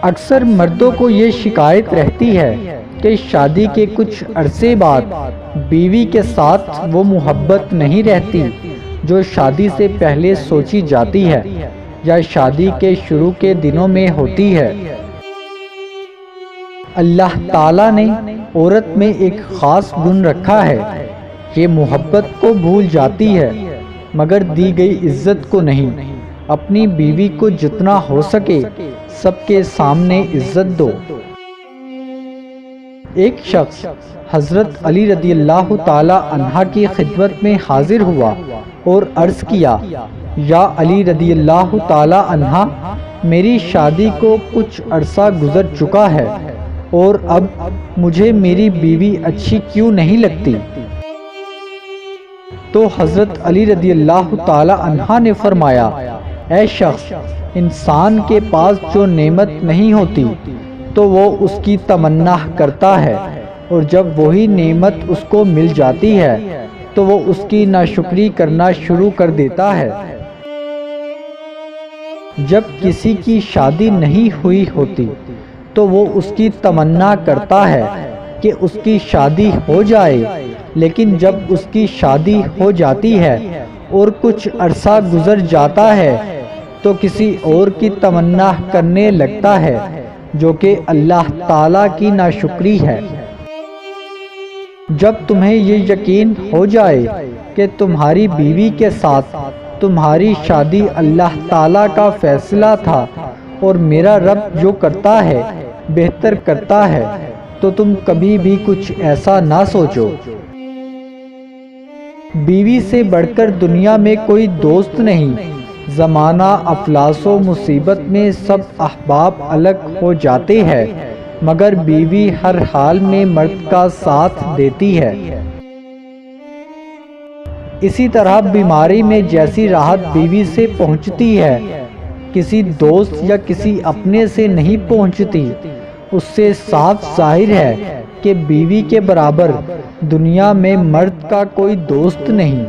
اکثر مردوں کو یہ شکایت رہتی ہے کہ شادی کے کچھ عرصے بعد بیوی کے ساتھ وہ محبت نہیں رہتی جو شادی سے پہلے سوچی جاتی ہے یا شادی کے شروع کے دنوں میں ہوتی ہے۔ اللہ تعالیٰ نے عورت میں ایک خاص گن رکھا ہے، یہ محبت کو بھول جاتی ہے مگر دی گئی عزت کو نہیں۔ اپنی بیوی کو جتنا ہو سکے سب کے سامنے عزت دو۔ ایک شخص حضرت علی رضی اللہ تعالی عنہ کی خدمت میں حاضر ہوا اور عرض کیا، یا علی رضی اللہ تعالی عنہ، میری شادی کو کچھ عرصہ گزر چکا ہے اور اب مجھے میری بیوی اچھی کیوں نہیں لگتی؟ تو حضرت علی رضی اللہ تعالی عنہ نے فرمایا، اے شخص، انسان کے پاس جو نعمت نہیں ہوتی تو وہ اس کی تمنا کرتا ہے، اور جب وہی نعمت اس کو مل جاتی ہے تو وہ اس کی ناشکری کرنا شروع کر دیتا ہے۔ جب کسی کی شادی نہیں ہوئی ہوتی تو وہ اس کی تمنا کرتا ہے کہ اس کی شادی ہو جائے، لیکن جب اس کی شادی ہو جاتی ہے اور کچھ عرصہ گزر جاتا ہے تو کسی اور کی تمنا کرنے لگتا ہے، جو کہ اللہ تعالیٰ کی ناشکری ہے۔ جب تمہیں یہ یقین ہو جائے کہ تمہاری بیوی کے ساتھ تمہاری شادی اللہ تعالیٰ کا فیصلہ تھا اور میرا رب جو کرتا ہے بہتر کرتا ہے، تو تم کبھی بھی کچھ ایسا نہ سوچو۔ بیوی سے بڑھ کر دنیا میں کوئی دوست نہیں۔ زمانہ افلاس و مصیبت میں سب احباب الگ ہو جاتے ہیں مگر بیوی ہر حال میں مرد کا ساتھ دیتی ہے۔ اسی طرح بیماری میں جیسی راحت بیوی سے پہنچتی ہے، کسی دوست یا کسی اپنے سے نہیں پہنچتی۔ اس سے صاف ظاہر ہے کہ بیوی کے برابر دنیا میں مرد کا کوئی دوست نہیں۔